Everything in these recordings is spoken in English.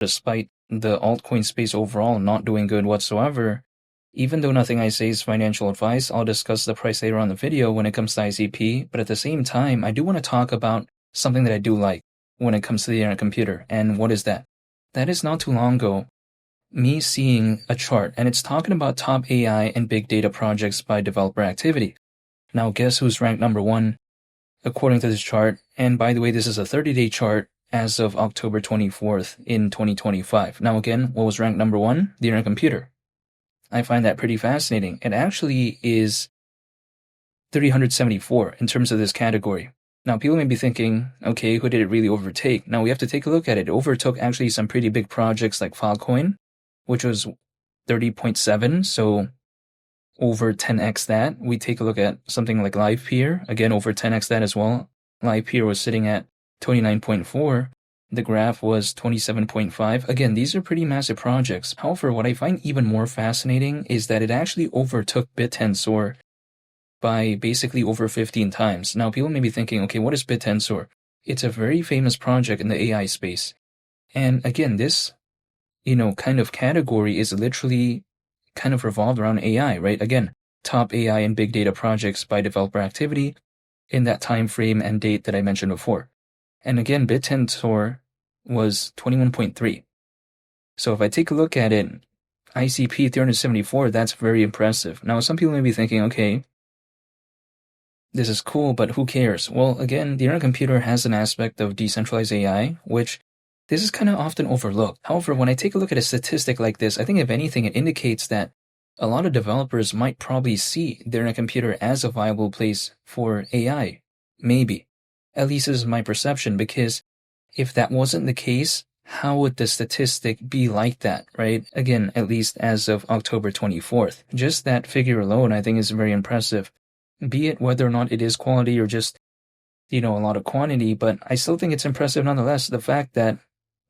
despite the altcoin space overall not doing good whatsoever. Even though nothing I say is financial advice, I'll discuss the price later on in the video when it comes to ICP, but at the same time, I do want to talk about something that I do like when it comes to the internet computer. And what is that? That is not too long ago, me seeing a chart, and it's talking about top AI and big data projects by developer activity. Now guess who's ranked number one according to this chart? And by the way, this is a 30-day chart as of October 24th in 2025. Now again, what was ranked number one? The internet computer. I find that pretty fascinating. It actually is 374 in terms of this category. Now, people may be thinking, okay, who did it really overtake? Now, we have to take a look at it. It overtook actually some pretty big projects like Filecoin, which was 30.7, so over 10x that. We take a look at something like LivePeer, again, over 10x that as well. LivePeer was sitting at 29.4. The graph was 27.5. Again, these are pretty massive projects. However, what I find even more fascinating is that it actually overtook BitTensor by basically over 15 times. Now, people may be thinking, okay, what is BitTensor? It's a very famous project in the AI space. And again, this, kind of category is literally kind of revolved around AI, right? Again, top AI and big data projects by developer activity in that time frame and date that I mentioned before. And again, BitTensor was 21.3. So if I take a look at it, ICP 374, that's very impressive. Now, some people may be thinking, okay, this is cool, but who cares? Well, again, the internet computer has an aspect of decentralized AI, which this is kind of often overlooked. However, when I take a look at a statistic like this, I think if anything, it indicates that a lot of developers might probably see the internet computer as a viable place for AI. Maybe. At least this is my perception, because if that wasn't the case, how would the statistic be like that, right? Again, at least as of October 24th. Just that figure alone, I think, is very impressive. Be it whether or not it is quality or just, a lot of quantity, but I still think it's impressive nonetheless. The fact that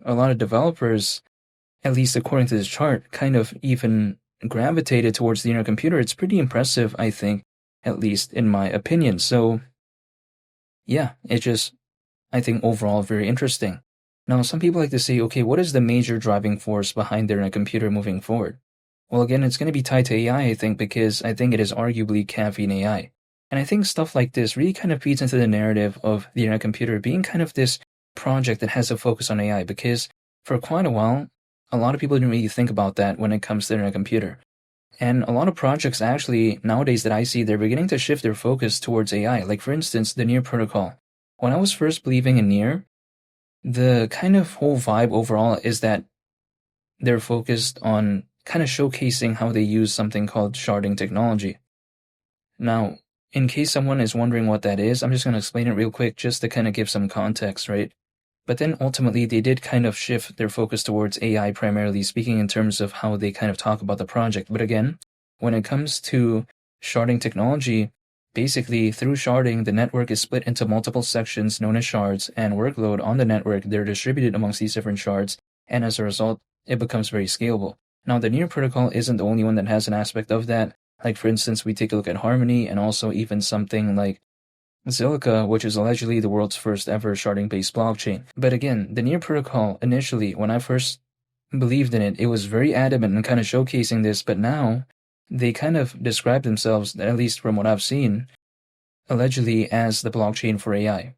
a lot of developers, at least according to this chart, kind of even gravitated towards the internet computer, it's pretty impressive, I think, at least in my opinion. So, yeah, it's just, I think overall very interesting. Now, some people like to say, okay, what is the major driving force behind the internet computer moving forward? Well, again, it's going to be tied to AI, I think, because I think it is arguably caffeine AI. And I think stuff like this really kind of feeds into the narrative of the internet computer being kind of this project that has a focus on AI, because for quite a while, a lot of people didn't really think about that when it comes to the internet computer. And a lot of projects actually, nowadays that I see, they're beginning to shift their focus towards AI. Like, for instance, the Near protocol. When I was first believing in Near, the kind of whole vibe overall is that they're focused on kind of showcasing how they use something called sharding technology. Now, in case someone is wondering what that is, I'm just going to explain it real quick just to kind of give some context, right? But then ultimately they did kind of shift their focus towards AI, primarily speaking in terms of how they kind of talk about the project. But again, when it comes to sharding technology, basically through sharding, the network is split into multiple sections known as shards, and workload on the network, they're distributed amongst these different shards, and as a result, it becomes very scalable. Now, the Near protocol isn't the only one that has an aspect of that. Like, for instance, we take a look at Harmony and also even something like Zilliqa, which is allegedly the world's first ever sharding-based blockchain. But again, the Near protocol, initially, when I first believed in it, it was very adamant and kind of showcasing this, but now they kind of describe themselves, at least from what I've seen, allegedly as the blockchain for AI.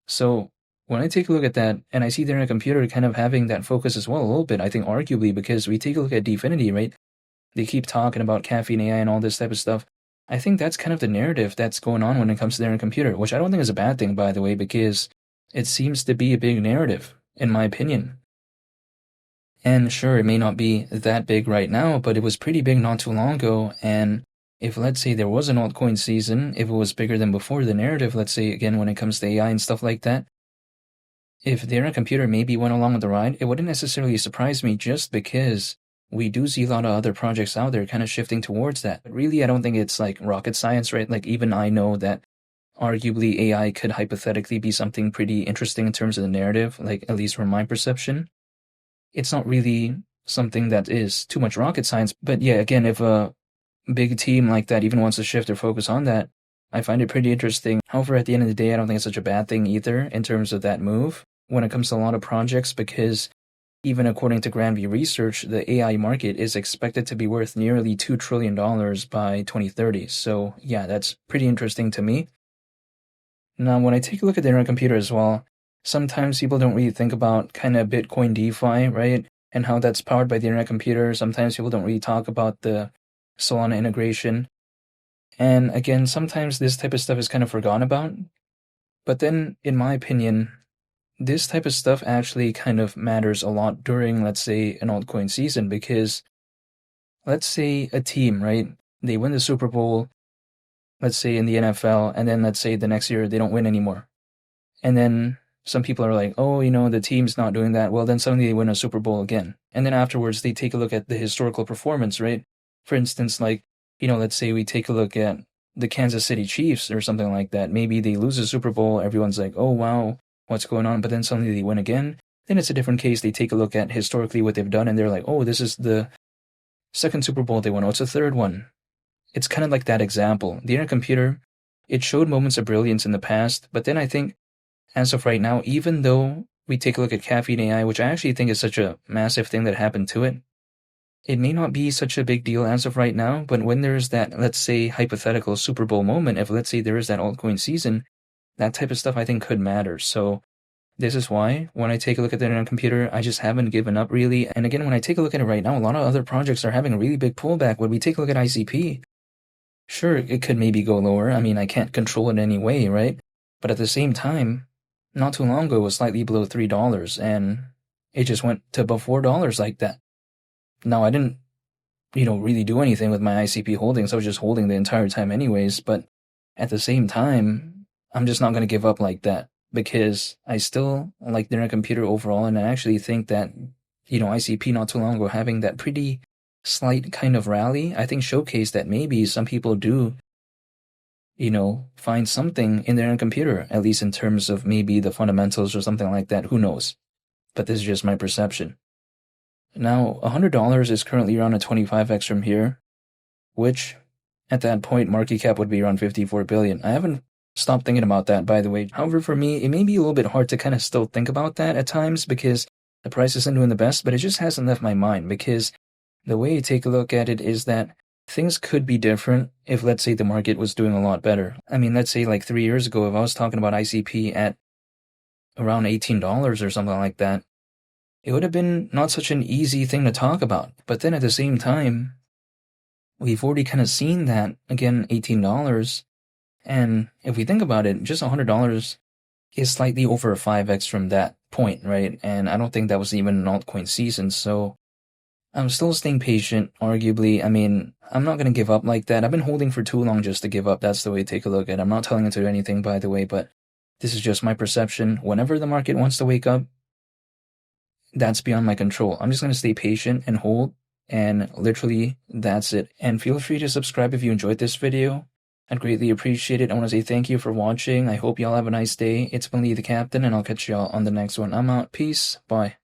So when I take a look at that, and I see the internet computer kind of having that focus as well a little bit, I think arguably because we take a look at Dfinity, right? They keep talking about caffeine AI and all this type of stuff. I think that's kind of the narrative that's going on when it comes to the internet computer, which I don't think is a bad thing, by the way, because it seems to be a big narrative, in my opinion. And sure, it may not be that big right now, but it was pretty big not too long ago, and if, let's say, there was an altcoin season, if it was bigger than before, the narrative, let's say, again, when it comes to AI and stuff like that, if the internet computer maybe went along with the ride, it wouldn't necessarily surprise me, just because we do see a lot of other projects out there kind of shifting towards that. But really, I don't think it's like rocket science, right? Like, even I know that arguably AI could hypothetically be something pretty interesting in terms of the narrative, like, at least from my perception. It's not really something that is too much rocket science. But yeah, again, if a big team like that even wants to shift their focus on that, I find it pretty interesting. However, at the end of the day, I don't think it's such a bad thing either in terms of that move when it comes to a lot of projects, because even according to Grandview Research, the AI market is expected to be worth nearly $2 trillion by 2030. So yeah, that's pretty interesting to me. Now, when I take a look at the internet computer as well, sometimes people don't really think about kind of Bitcoin DeFi, right? And how that's powered by the internet computer. Sometimes people don't really talk about the Solana integration. And again, sometimes this type of stuff is kind of forgotten about. But then, in my opinion, this type of stuff actually kind of matters a lot during, let's say, an altcoin season, because let's say a team, right? They win the Super Bowl, let's say in the NFL, and then let's say the next year they don't win anymore. And then some people are like, oh, the team's not doing that. Well, then suddenly they win a Super Bowl again. And then afterwards they take a look at the historical performance, right? For instance, like, let's say we take a look at the Kansas City Chiefs or something like that. Maybe they lose a Super Bowl. Everyone's like, oh, wow, what's going on? But then suddenly they win again. Then it's a different case. They take a look at historically what they've done and they're like, oh, this is the second Super Bowl they won. Oh, it's the third one. It's kind of like that example. The internet computer, it showed moments of brilliance in the past, but then I think as of right now, even though we take a look at Caffeine AI, which I actually think is such a massive thing that happened to it, it may not be such a big deal as of right now, but when there's that, let's say, hypothetical Super Bowl moment, if let's say there is that altcoin season, that type of stuff I think could matter. So this is why when I take a look at the internet computer, I just haven't given up really. And again, when I take a look at it right now, a lot of other projects are having a really big pullback. When we take a look at ICP, sure, it could maybe go lower. I mean, I can't control it in any way, right? But at the same time, not too long ago, it was slightly below $3, and it just went to above $4 like that. Now, I didn't, really do anything with my ICP holdings. I was just holding the entire time anyways, but at the same time, I'm just not going to give up like that because I still like the internet computer overall, and I actually think that, ICP not too long ago having that pretty slight kind of rally, I think showcased that maybe some people do find something in their computer, at least in terms of maybe the fundamentals or something like that. Who knows? But this is just my perception. Now, $100 is currently around a 25x from here, which at that point, market cap would be around 54 billion. I haven't stopped thinking about that, by the way. However, for me, it may be a little bit hard to kind of still think about that at times because the price isn't doing the best, but it just hasn't left my mind because the way you take a look at it is that things could be different if, let's say, the market was doing a lot better. I mean, let's say like 3 years ago, if I was talking about ICP at around $18 or something like that, it would have been not such an easy thing to talk about. But then at the same time, we've already kind of seen that, again, $18. And if we think about it, just $100 is slightly over a 5x from that point, right? And I don't think that was even an altcoin season, so I'm still staying patient, arguably. I mean, I'm not going to give up like that. I've been holding for too long just to give up. That's the way to take a look at it. I'm not telling it to do anything, by the way, but this is just my perception. Whenever the market wants to wake up, that's beyond my control. I'm just going to stay patient and hold, and literally, that's it. And feel free to subscribe if you enjoyed this video. I'd greatly appreciate it. I want to say thank you for watching. I hope y'all have a nice day. It's been Lee the Captain, and I'll catch y'all on the next one. I'm out. Peace. Bye.